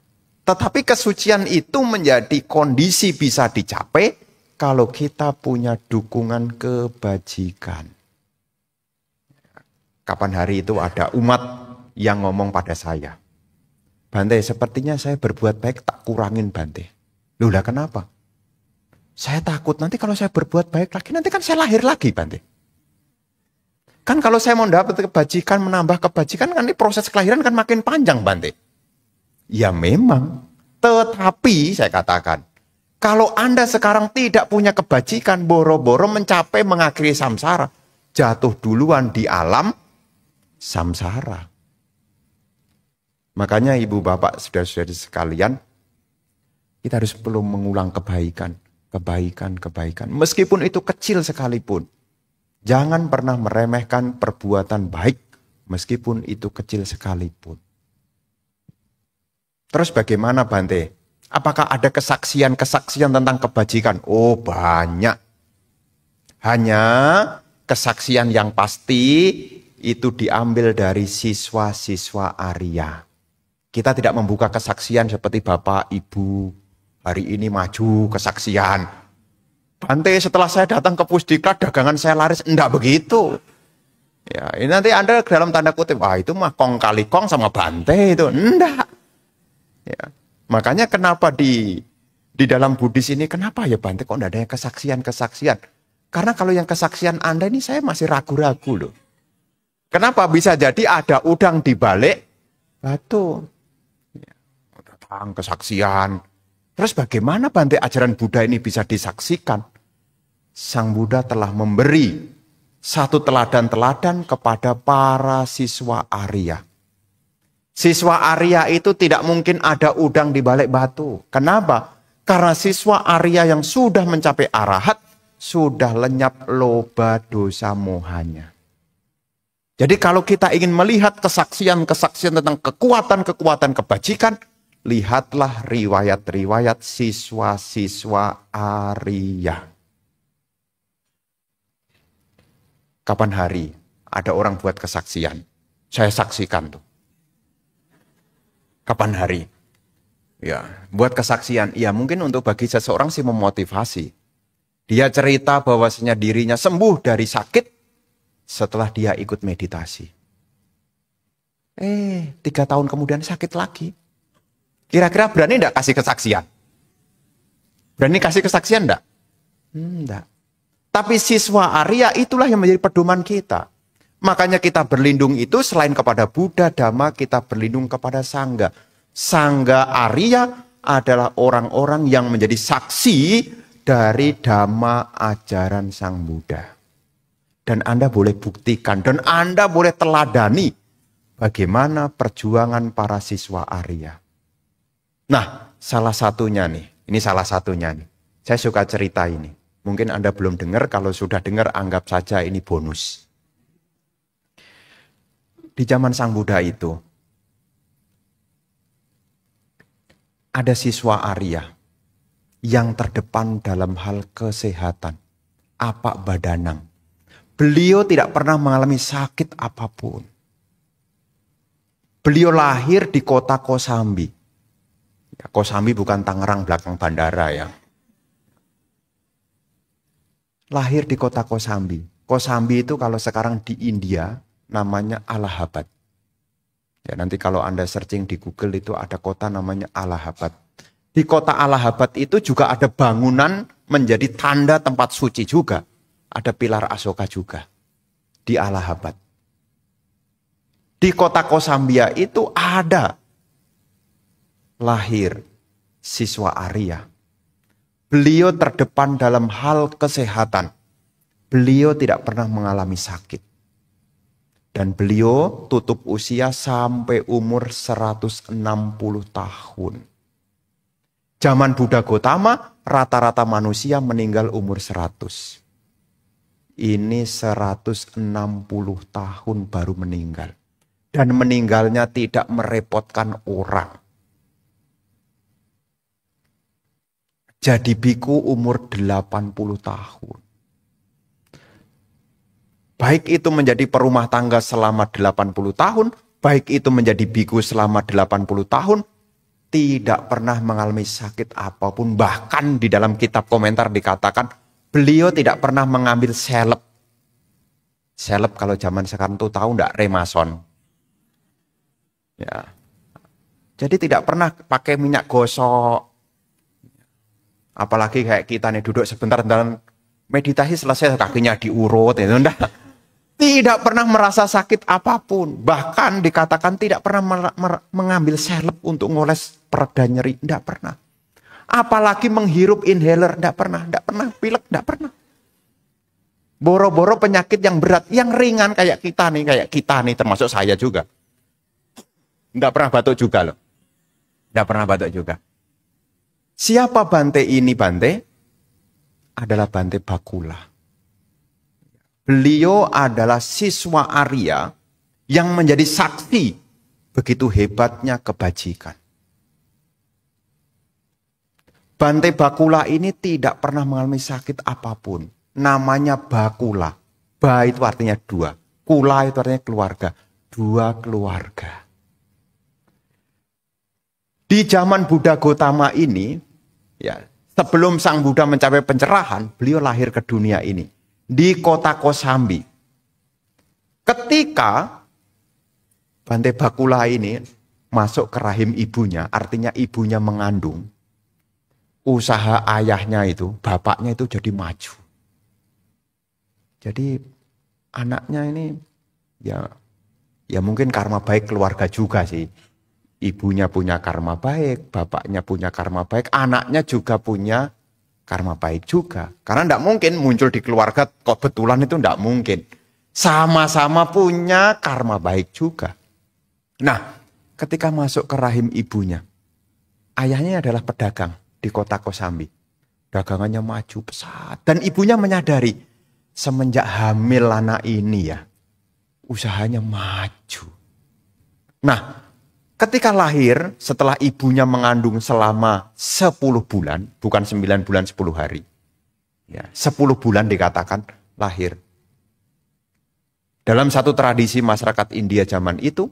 Tetapi kesucian itu menjadi kondisi bisa dicapai kalau kita punya dukungan kebajikan. Kapan hari itu ada umat yang ngomong pada saya, Bante, sepertinya saya berbuat baik tak kurangin Bante. Loh lah kenapa? Saya takut nanti kalau saya berbuat baik lagi, nanti kan saya lahir lagi Bante. Kan kalau saya mau dapat kebajikan, menambah kebajikan, kan ini proses kelahiran kan makin panjang Bante. Ya memang, tetapi saya katakan, kalau Anda sekarang tidak punya kebajikan, boro-boro mencapai mengakhiri samsara, jatuh duluan di alam samsara. Makanya ibu bapak saudara-saudari sekalian, kita harus perlu mengulang kebaikan. Meskipun itu kecil sekalipun. Jangan pernah meremehkan perbuatan baik, meskipun itu kecil sekalipun. Terus bagaimana Bante? Apakah ada kesaksian-kesaksian tentang kebajikan? Oh banyak. Hanya kesaksian yang pasti itu diambil dari siswa-siswa Arya. Kita tidak membuka kesaksian seperti Bapak, Ibu, hari ini maju kesaksian. Bante setelah saya datang ke Pusdiklat dagangan saya laris. Enggak begitu. Ya, ini nanti Anda dalam tanda kutip, wah itu mah kong kali kong sama Bante itu. Enggak. Ya. Makanya kenapa di dalam Buddhis ini, kenapa ya Bante kok enggak ada yang kesaksian-kesaksian? Karena kalau yang kesaksian Anda ini saya masih ragu-ragu loh. Kenapa? Bisa jadi ada udang di balik batu. Ya, tentang kesaksian. Terus bagaimana Bante ajaran Buddha ini bisa disaksikan? Sang Buddha telah memberi satu teladan-teladan kepada para siswa Arya. Siswa Arya itu tidak mungkin ada udang di balik batu. Kenapa? Karena siswa Arya yang sudah mencapai arahat, sudah lenyap loba dosa mohanya. Jadi kalau kita ingin melihat kesaksian-kesaksian tentang kekuatan-kekuatan kebajikan, lihatlah riwayat-riwayat siswa-siswa Arya. Kapan hari ada orang buat kesaksian? Saya saksikan tuh. Kapan hari? Ya, buat kesaksian. Ya mungkin untuk bagi seseorang sih memotivasi. Dia cerita bahwasanya dirinya sembuh dari sakit setelah dia ikut meditasi. 3 tahun kemudian sakit lagi. Kira-kira berani enggak kasih kesaksian? Berani kasih kesaksian enggak? Enggak. Tapi siswa Arya itulah yang menjadi pedoman kita. Makanya kita berlindung itu selain kepada Buddha, Dhamma, kita berlindung kepada Sangga. Sangga Arya adalah orang-orang yang menjadi saksi dari Dhamma ajaran Sang Buddha. Dan Anda boleh buktikan, dan Anda boleh teladani bagaimana perjuangan para siswa Arya. Nah, salah satunya nih, ini salah satunya nih. Saya suka cerita ini. Mungkin Anda belum dengar, kalau sudah dengar anggap saja ini bonus. Di zaman Sang Buddha itu, ada siswa Arya yang terdepan dalam hal kesehatan. Apa badanang. Beliau tidak pernah mengalami sakit apapun. Beliau lahir di kota Kosambi. Ya, Kosambi bukan Tangerang belakang bandara ya. Lahir di kota Kosambi. Kosambi itu kalau sekarang di India namanya Allahabad. Ya, nanti kalau Anda searching di Google itu ada kota namanya Allahabad. Di kota Allahabad itu juga ada bangunan menjadi tanda tempat suci juga. Ada pilar Asoka juga di Allahabad. Di kota Kosambia itu ada lahir siswa Arya. Beliau terdepan dalam hal kesehatan. Beliau tidak pernah mengalami sakit. Dan beliau tutup usia sampai umur 160 tahun. Zaman Buddha Gotama, rata-rata manusia meninggal umur 100. Ini 160 tahun baru meninggal. Dan meninggalnya tidak merepotkan orang. Jadi biku umur 80 tahun. Baik itu menjadi perumah tangga selama 80 tahun, baik itu menjadi biku selama 80 tahun, tidak pernah mengalami sakit apapun. Bahkan di dalam kitab komentar dikatakan, beliau tidak pernah mengambil seleb. Seleb kalau zaman sekarang tuh tahu enggak, remason. Ya. Jadi tidak pernah pakai minyak gosok. Apalagi kayak kita nih duduk sebentar dan meditasi selesai kakinya diurut itu enggak. Tidak pernah merasa sakit apapun. Bahkan dikatakan tidak pernah mengambil seleb untuk ngoles pereda nyeri. Tidak pernah. Apalagi menghirup inhaler. Tidak pernah. Tidak pernah. Pilek. Tidak pernah. Boro-boro penyakit yang berat. Yang ringan kayak kita nih. Kayak kita nih. Termasuk saya juga. Tidak pernah batuk juga loh. Tidak pernah batuk juga. Siapa Bante ini Bante? Adalah Bante Bakula. Beliau adalah siswa Arya yang menjadi saksi begitu hebatnya kebajikan. Bante Bakula ini tidak pernah mengalami sakit apapun. Namanya Bakula. Ba itu artinya 2. Kula itu artinya keluarga. 2 keluarga. Di zaman Buddha Gotama ini, ya, sebelum Sang Buddha mencapai pencerahan, beliau lahir ke dunia ini. Di kota Kosambi. Ketika Bante Bakula ini masuk ke rahim ibunya, artinya ibunya mengandung, usaha ayahnya itu, bapaknya itu jadi maju. Jadi anaknya ini ya mungkin karma baik keluarga juga sih. Ibunya punya karma baik, bapaknya punya karma baik, anaknya juga punya karma baik juga. Karena tidak mungkin muncul di keluarga kebetulan itu tidak mungkin. Sama-sama punya karma baik juga. Nah, ketika masuk ke rahim ibunya, ayahnya adalah pedagang. di kota Kosambi. Dagangannya maju pesat. Dan ibunya menyadari, semenjak hamil anak ini ya, usahanya maju. Nah, ketika lahir, setelah ibunya mengandung selama 10 bulan, bukan 9 bulan 10 hari. Ya, 10 bulan dikatakan lahir. Dalam satu tradisi masyarakat India zaman itu,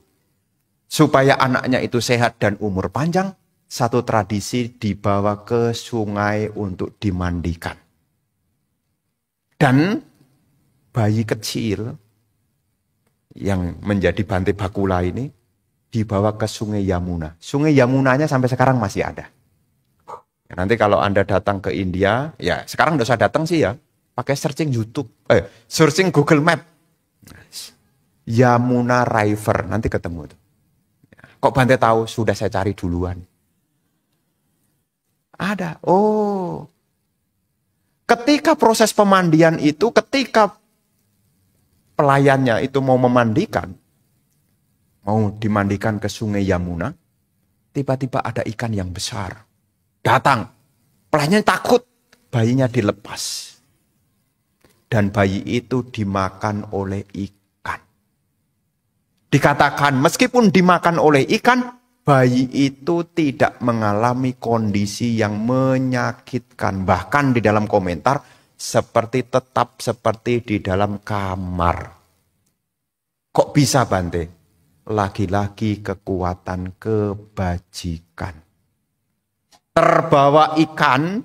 supaya anaknya itu sehat dan umur panjang, satu tradisi dibawa ke sungai untuk dimandikan. Dan bayi kecil yang menjadi Bante Bakula ini dibawa ke sungai Yamuna. Sungai Yamunanya sampai sekarang masih ada. Nanti kalau Anda datang ke India, ya sekarang nggak usah datang sih ya, pakai searching YouTube, searching Google Map. Yamuna River, nanti ketemu tuh. Kok Bante tahu? Sudah saya cari duluan. Ada. Oh. Ketika proses pemandian itu, ketika pelayannya itu mau memandikan, mau dimandikan ke sungai Yamuna, tiba-tiba ada ikan yang besar. Datang. Pelayannya takut. Bayinya dilepas. Dan bayi itu dimakan oleh ikan. Dikatakan meskipun dimakan oleh ikan, bayi itu tidak mengalami kondisi yang menyakitkan. Bahkan di dalam komentar, tetap seperti di dalam kamar. Kok bisa Bante? Lagi-lagi kekuatan kebajikan. Terbawa ikan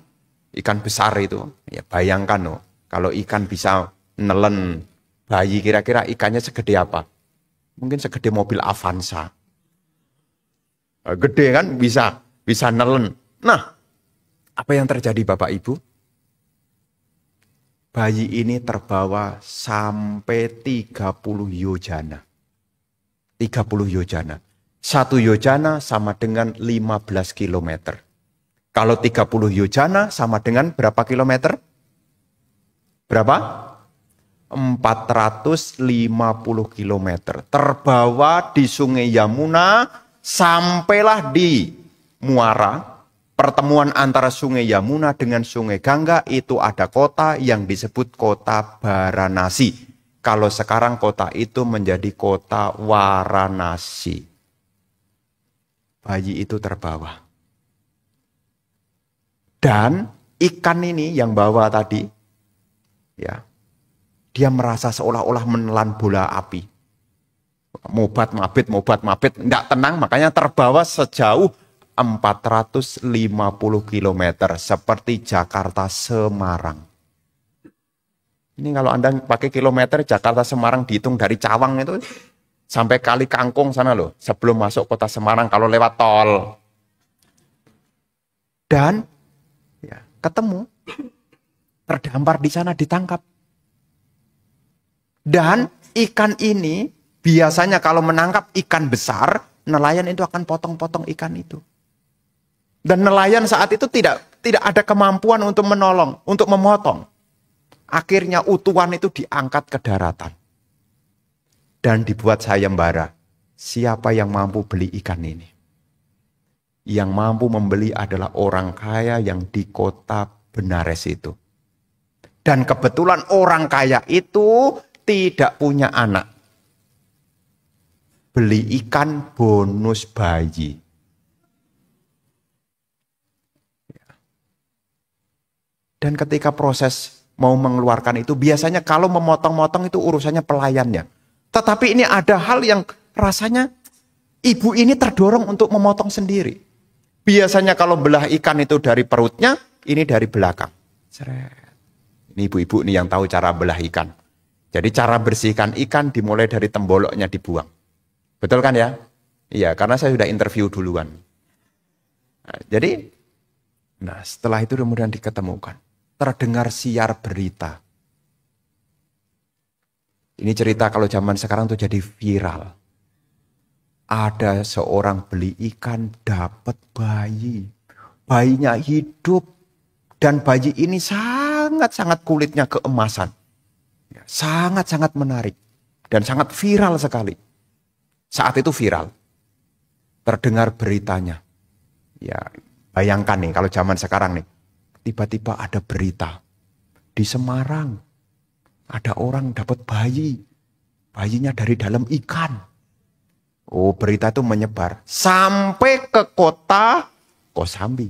besar itu. Ya bayangkan loh, kalau ikan bisa nelen bayi, kira-kira ikannya segede apa? Mungkin segede mobil Avanza. Gede kan, bisa nelen. Nah, apa yang terjadi Bapak Ibu? Bayi ini terbawa sampai 30 yojana. 30 yojana. 1 yojana sama dengan 15 kilometer. Kalau 30 yojana sama dengan berapa kilometer? Berapa? 450 kilometer. Terbawa di sungai Yamuna, sampailah di muara. Pertemuan antara sungai Yamuna dengan sungai Gangga, itu ada kota yang disebut kota Varanasi. Kalau sekarang kota itu menjadi kota Varanasi. Bayi itu terbawa. Dan ikan ini yang bawa tadi, ya, dia merasa seolah-olah menelan bola api. Mobat mabit, tidak tenang, makanya terbawa sejauh 450 kilometer seperti Jakarta Semarang. Ini kalau Anda pakai kilometer Jakarta Semarang dihitung dari Cawang itu sampai Kali Kangkung sana loh, sebelum masuk kota Semarang kalau lewat tol. Dan ya, ketemu, terdampar di sana, ditangkap. Dan ikan ini biasanya kalau menangkap ikan besar, nelayan itu akan potong-potong ikan itu. Dan nelayan saat itu tidak ada kemampuan untuk menolong, untuk memotong. Akhirnya utuhan itu diangkat ke daratan. Dan dibuat sayembara. Siapa yang mampu beli ikan ini? Yang mampu membeli adalah orang kaya yang di kota Benares itu. Dan kebetulan orang kaya itu tidak punya anak. Beli ikan bonus bayi. Dan ketika proses mau mengeluarkan itu, biasanya kalau memotong-motong itu urusannya pelayannya. Tetapi ini ada hal yang rasanya ibu ini terdorong untuk memotong sendiri. Biasanya kalau belah ikan itu dari perutnya, ini dari belakang. Ini ibu-ibu nih yang tahu cara belah ikan. Jadi cara bersihkan ikan dimulai dari temboloknya dibuang. Betul kan ya? Iya, karena saya sudah interview duluan. Nah, setelah itu kemudian diketemukan. Terdengar siar berita. Ini cerita kalau zaman sekarang tuh jadi viral. Ada seorang beli ikan dapat bayi. Bayinya hidup. Dan bayi ini sangat-sangat kulitnya keemasan. Sangat-sangat menarik. Dan sangat viral sekali. Saat itu viral. Terdengar beritanya. Ya, Bayangkan nih kalau zaman sekarang nih, tiba-tiba ada berita di Semarang, ada orang dapat bayi, bayinya dari dalam ikan. Oh, berita itu menyebar sampai ke kota Kosambi.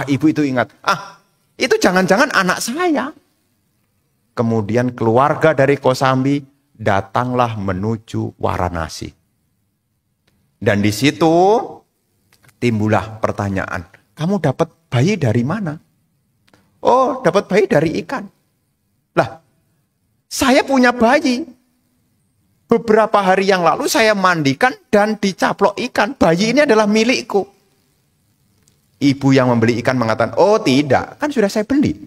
Ibu itu ingat, itu jangan-jangan anak saya. Kemudian keluarga dari Kosambi datanglah menuju Varanasi. Dan di situ timbullah pertanyaan, kamu dapat bayi dari mana? Oh, dapat bayi dari ikan. Lah, saya punya bayi. Beberapa hari yang lalu saya mandikan dan dicaplok ikan. Bayi ini adalah milikku. Ibu yang membeli ikan mengatakan, oh tidak, kan sudah saya beli.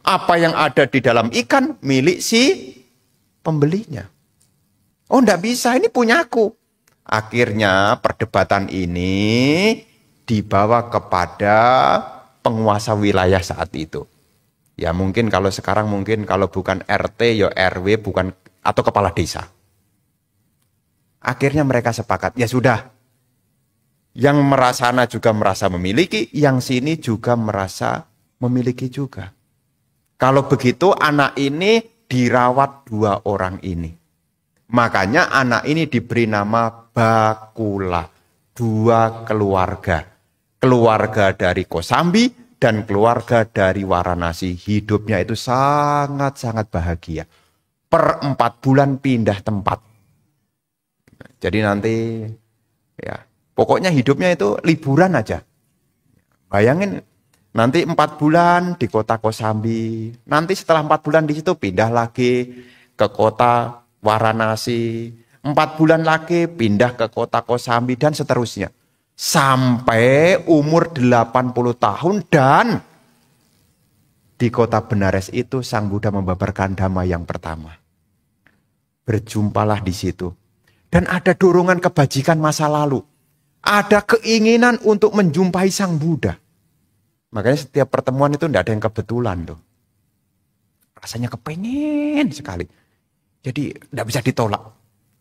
Apa yang ada di dalam ikan milik si pembelinya. Oh, enggak bisa, ini punyaku. Akhirnya perdebatan ini dibawa kepada penguasa wilayah saat itu. Ya mungkin kalau sekarang mungkin kalau bukan RT ya RW bukan atau kepala desa. Akhirnya mereka sepakat, ya sudah. Yang merasana juga merasa memiliki, yang sini juga merasa memiliki juga. Kalau begitu anak ini dirawat 2 orang ini. Makanya anak ini diberi nama Bakula. 2 keluarga. Keluarga dari Kosambi dan keluarga dari Varanasi. Hidupnya itu sangat-sangat bahagia. Per 4 bulan pindah tempat. Jadi nanti ya pokoknya hidupnya itu liburan aja. Bayangin nanti 4 bulan di kota Kosambi. Nanti setelah 4 bulan di situ pindah lagi ke kota Varanasi. 4 bulan lagi pindah ke kota Kosambi dan seterusnya. Sampai umur 80 tahun dan di kota Benares itu Sang Buddha membabarkan dhamma yang pertama. Berjumpalah di situ. Dan ada dorongan kebajikan masa lalu. Ada keinginan untuk menjumpai Sang Buddha. Makanya setiap pertemuan itu tidak ada yang kebetulan tuh. Rasanya kepengen sekali. Jadi tidak bisa ditolak.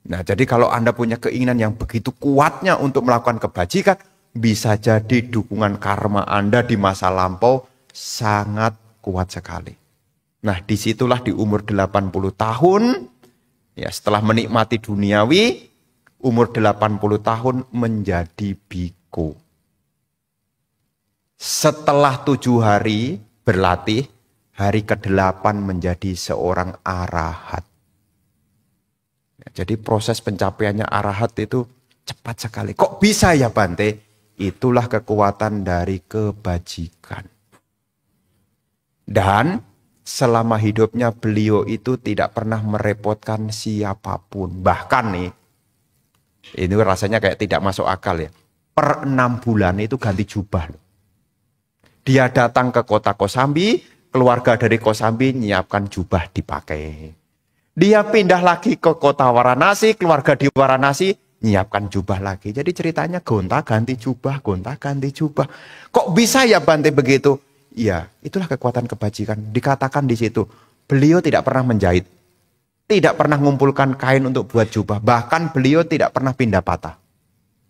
Nah jadi kalau Anda punya keinginan yang begitu kuatnya untuk melakukan kebajikan, bisa jadi dukungan karma Anda di masa lampau sangat kuat sekali. Nah disitulah di umur 80 tahun, ya setelah menikmati duniawi, umur 80 tahun menjadi biku. Setelah 7 hari berlatih, hari ke-8 menjadi seorang arahat. Jadi proses pencapaiannya arahat itu cepat sekali. Kok bisa ya Bante? Itulah kekuatan dari kebajikan. Dan selama hidupnya beliau itu tidak pernah merepotkan siapapun. Bahkan nih, ini rasanya kayak tidak masuk akal ya. Per 6 bulan itu ganti jubah. Dia datang ke kota Kosambi, keluarga dari Kosambi nyiapkan jubah dipakai. Dia pindah lagi ke kota Varanasi, keluarga di Varanasi nyiapkan jubah lagi. Jadi ceritanya gonta ganti jubah, gonta ganti jubah. Kok bisa ya Bante begitu? Ya, itulah kekuatan kebajikan. Dikatakan di situ, beliau tidak pernah menjahit. Tidak pernah mengumpulkan kain untuk buat jubah. Bahkan beliau tidak pernah pindah patah.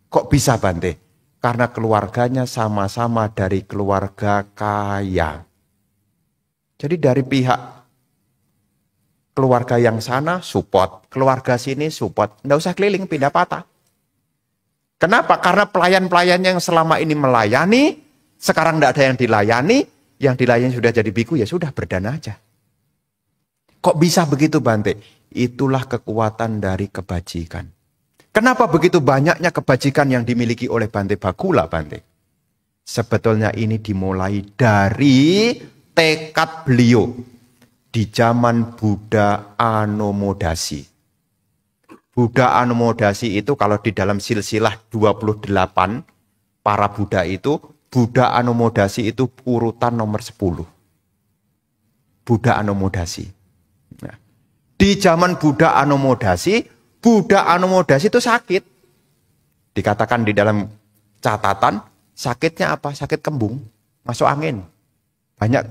Kok bisa Bante? Karena keluarganya sama-sama dari keluarga kaya. Jadi dari pihak keluarga yang sana support, keluarga sini support. Nggak usah keliling pindah patah. Kenapa? Karena pelayan-pelayan yang selama ini melayani, sekarang nggak ada yang dilayani, yang dilayani sudah jadi biku, ya sudah berdana aja. Kok bisa begitu Bante? Itulah kekuatan dari kebajikan. Kenapa begitu banyaknya kebajikan yang dimiliki oleh Bante Bakula, Bante? Sebetulnya ini dimulai dari tekad beliau di zaman Buddha Anomodasi. Buddha Anomodasi itu kalau di dalam silsilah 28 para Buddha itu, Buddha Anomodasi itu urutan nomor 10. Buddha Anomodasi. Nah, di zaman Buddha Anomodasi itu sakit. Dikatakan di dalam catatan, sakitnya apa? Sakit kembung, masuk angin. Banyak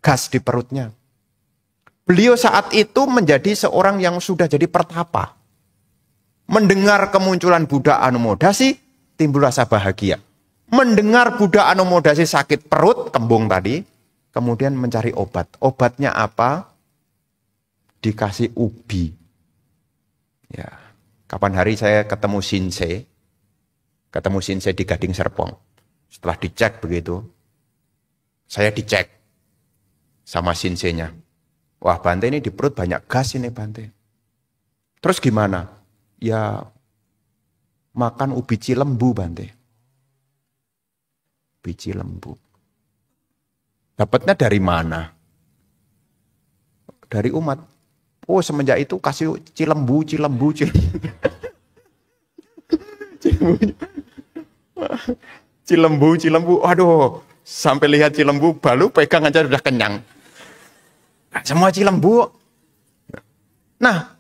gas di perutnya. Beliau saat itu menjadi seorang yang sudah jadi pertapa. Mendengar kemunculan Buddha Anomodasi, timbul rasa bahagia. Mendengar Buddha Anomodasi sakit perut, kembung tadi, kemudian mencari obat. Obatnya apa? Dikasih ubi. Ya, kapan hari saya ketemu Shinsei di Gading Serpong. Setelah dicek begitu, saya dicek sama Shinsei-nya. Wah, Bante ini di perut banyak gas ini Bante. Terus gimana? Ya, makan ubi cilembu Bante. Ubi cilembu. Dapatnya dari mana? Dari umat. Oh, semenjak itu kasih cilembu. Cilembu. Aduh, sampai lihat cilembu, baru pegang aja udah kenyang. Semua cilembu. Nah,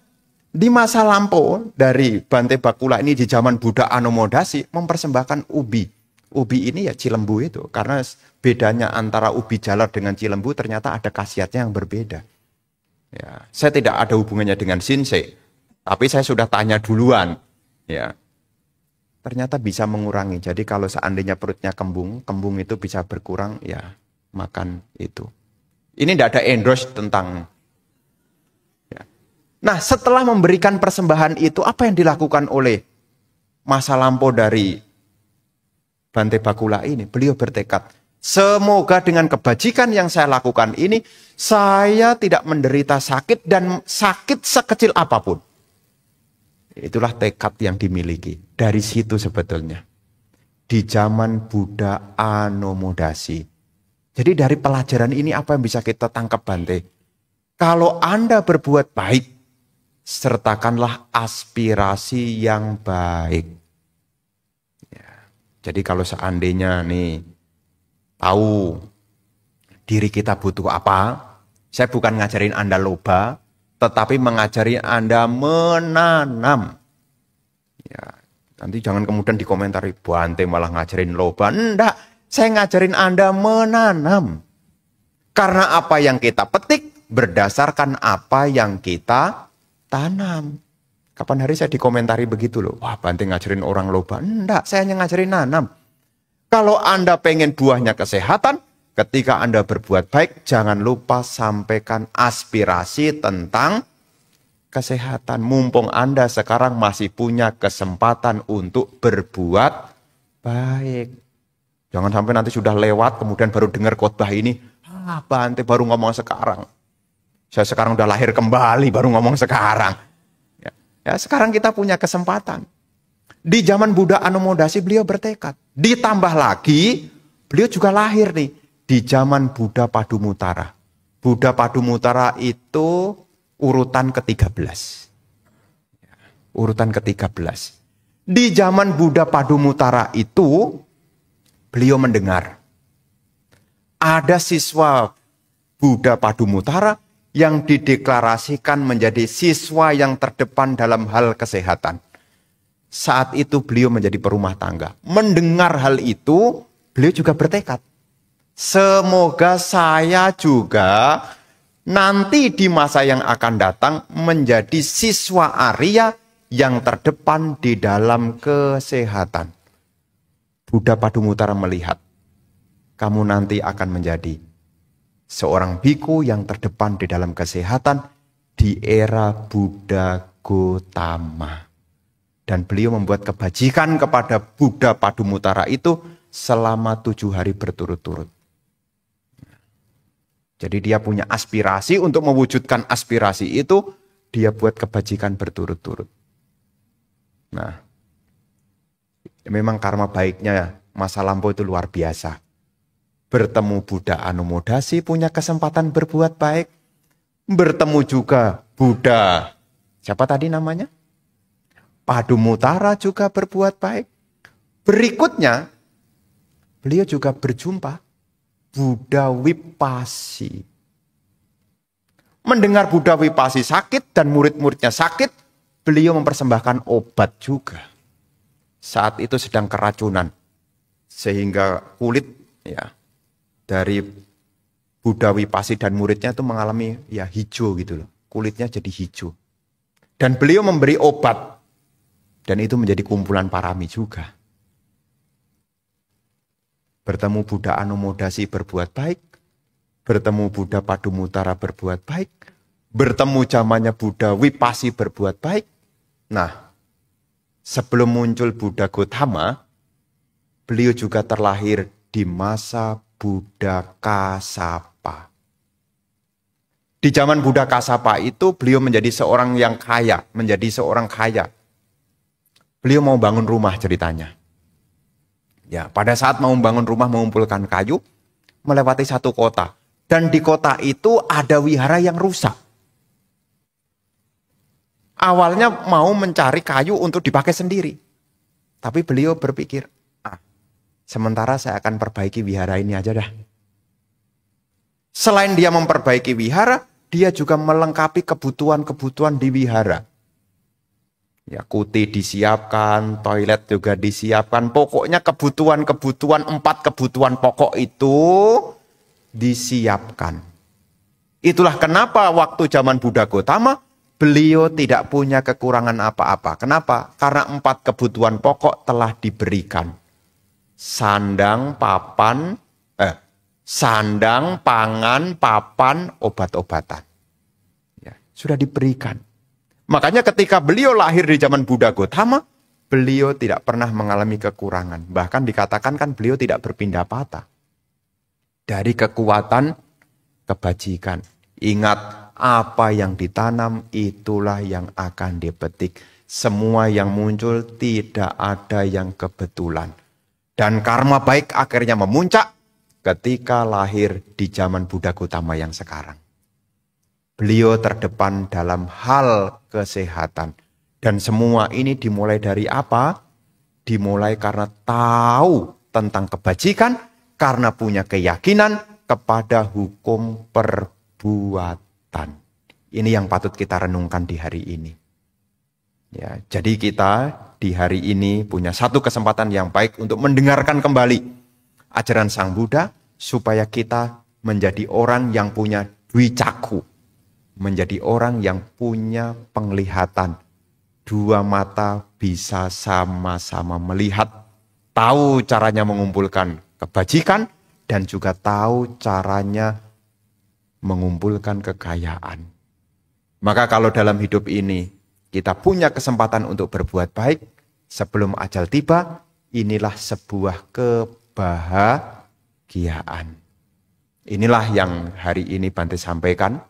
di masa lampau dari Bante Bakula ini di zaman Buddha Anomodasi mempersembahkan ubi. Ubi ini ya cilembu itu. Karena bedanya antara ubi jalar dengan cilembu ternyata ada khasiatnya yang berbeda. Ya, saya tidak ada hubungannya dengan Shinsei. Tapi saya sudah tanya duluan. Ya, ternyata bisa mengurangi. Jadi kalau seandainya perutnya kembung itu bisa berkurang, ya makan itu. Ini tidak ada endorse tentang. Ya. Nah, setelah memberikan persembahan itu, apa yang dilakukan oleh masa lampau dari Bante Bakula ini? Beliau bertekad, semoga dengan kebajikan yang saya lakukan ini, saya tidak menderita sakit dan sakit sekecil apapun. Itulah tekad yang dimiliki. Dari situ sebetulnya. Di zaman Buddha Anomodasi. Jadi dari pelajaran ini apa yang bisa kita tangkap Bante? Kalau Anda berbuat baik, sertakanlah aspirasi yang baik. Ya. Jadi kalau seandainya nih tahu diri kita butuh apa, saya bukan ngajarin Anda loba, tetapi mengajari Anda menanam. Ya, nanti jangan kemudian dikomentari, Bante malah ngajarin loba. Enggak, saya ngajarin Anda menanam. Karena apa yang kita petik berdasarkan apa yang kita tanam. Kapan hari saya dikomentari begitu loh. Wah, Bante ngajarin orang loba. Enggak, saya hanya ngajarin nanam. Kalau Anda pengen buahnya kesehatan, ketika Anda berbuat baik, jangan lupa sampaikan aspirasi tentang kesehatan. Mumpung Anda sekarang masih punya kesempatan untuk berbuat baik. Jangan sampai nanti sudah lewat, kemudian baru dengar khotbah ini. Bante baru ngomong sekarang. Saya sekarang udah lahir kembali, baru ngomong sekarang. Ya, sekarang kita punya kesempatan. Di zaman Buddha Anomodasi beliau bertekad. Ditambah lagi, beliau juga lahir nih. Di zaman Buddha Padumutara. Buddha Padumutara itu urutan ke-13. Urutan ke-13. Di zaman Buddha Padumutara itu, beliau mendengar. Ada siswa Buddha Padumutara yang dideklarasikan menjadi siswa yang terdepan dalam hal kesehatan. Saat itu beliau menjadi perumah tangga. Mendengar hal itu, beliau juga bertekad. Semoga saya juga nanti di masa yang akan datang menjadi siswa Arya yang terdepan di dalam kesehatan. Buddha Padumutara melihat, kamu nanti akan menjadi seorang biku yang terdepan di dalam kesehatan di era Buddha Gotama. Dan beliau membuat kebajikan kepada Buddha Padumutara itu selama 7 hari berturut-turut. Jadi dia punya aspirasi, untuk mewujudkan aspirasi itu, dia buat kebajikan berturut-turut. Nah, memang karma baiknya masa lampau itu luar biasa. Bertemu Buddha Anomodasi punya kesempatan berbuat baik. Bertemu juga Buddha, siapa tadi namanya? Padumutara juga berbuat baik. Berikutnya, beliau juga berjumpa Buddha Wipasi. Mendengar Buddha Wipasi sakit dan murid-muridnya sakit, beliau mempersembahkan obat juga. Saat itu sedang keracunan, sehingga kulit ya dari Buddha Wipasi dan muridnya itu mengalami ya hijau gitu loh. Kulitnya jadi hijau. Dan beliau memberi obat. Dan itu menjadi kumpulan parami juga. Bertemu Buddha Anomodasi berbuat baik. Bertemu Buddha Padumutara berbuat baik. Bertemu zamannya Buddha Wipasi berbuat baik. Nah, sebelum muncul Buddha Gautama, beliau juga terlahir di masa Buddha Kasapa. Di zaman Buddha Kasapa itu beliau menjadi seorang yang kaya, menjadi seorang kaya. Beliau mau bangun rumah ceritanya. Ya, pada saat mau bangun rumah mengumpulkan kayu, melewati satu kota. Dan di kota itu ada wihara yang rusak. Awalnya mau mencari kayu untuk dipakai sendiri. Tapi beliau berpikir, sementara saya akan perbaiki wihara ini aja dah. Selain dia memperbaiki wihara, dia juga melengkapi kebutuhan-kebutuhan di wihara. Ya, kuti disiapkan, toilet juga disiapkan. Pokoknya kebutuhan-kebutuhan, 4 kebutuhan pokok itu disiapkan. Itulah kenapa waktu zaman Buddha Gautama, beliau tidak punya kekurangan apa-apa. Kenapa? Karena 4 kebutuhan pokok telah diberikan. Sandang, pangan, papan, obat-obatan. Ya, sudah diberikan. Makanya ketika beliau lahir di zaman Buddha Gautama, beliau tidak pernah mengalami kekurangan. Bahkan dikatakan kan beliau tidak berpindah patah. Dari kekuatan kebajikan. Ingat, apa yang ditanam itulah yang akan dipetik. Semua yang muncul tidak ada yang kebetulan. Dan karma baik akhirnya memuncak ketika lahir di zaman Buddha Gautama yang sekarang. Beliau terdepan dalam hal kesehatan. Dan semua ini dimulai dari apa? Dimulai karena tahu tentang kebajikan, karena punya keyakinan kepada hukum perbuatan. Ini yang patut kita renungkan di hari ini. Ya, jadi kita di hari ini punya satu kesempatan yang baik untuk mendengarkan kembali ajaran Sang Buddha, supaya kita menjadi orang yang punya dwicaku, menjadi orang yang punya penglihatan. 2 mata bisa sama-sama melihat, tahu caranya mengumpulkan kebajikan, dan juga tahu caranya mengumpulkan kekayaan. Maka kalau dalam hidup ini kita punya kesempatan untuk berbuat baik sebelum ajal tiba, inilah sebuah kebahagiaan. Inilah yang hari ini Bante sampaikan,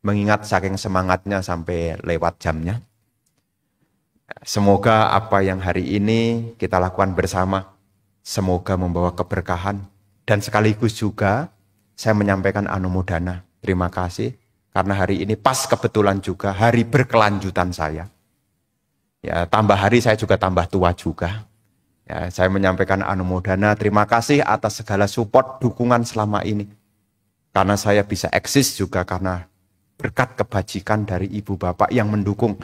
mengingat saking semangatnya sampai lewat jamnya. Semoga apa yang hari ini kita lakukan bersama, semoga membawa keberkahan. Dan sekaligus juga saya menyampaikan anumodana. Terima kasih, karena hari ini pas kebetulan juga hari berkelanjutan saya. Ya, tambah hari saya juga tambah tua juga. Ya, saya menyampaikan anumodana, terima kasih atas segala support, dukungan selama ini. Karena saya bisa eksis juga karena berkat kebajikan dari ibu bapak yang mendukung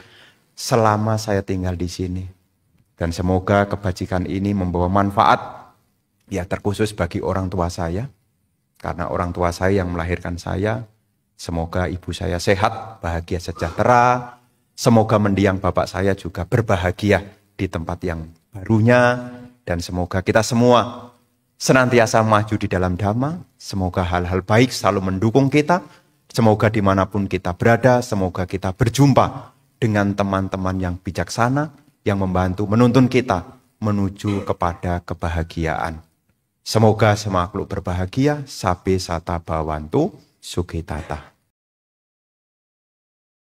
selama saya tinggal di sini. Dan semoga kebajikan ini membawa manfaat, ya terkhusus bagi orang tua saya. Karena orang tua saya yang melahirkan saya, semoga ibu saya sehat, bahagia sejahtera. Semoga mendiang bapak saya juga berbahagia di tempat yang barunya. Dan semoga kita semua senantiasa maju di dalam Dhamma. Semoga hal-hal baik selalu mendukung kita. Semoga dimanapun kita berada, semoga kita berjumpa dengan teman-teman yang bijaksana, yang membantu menuntun kita menuju kepada kebahagiaan. Semoga semakhluk berbahagia, sabe sata bawantu, sukitata.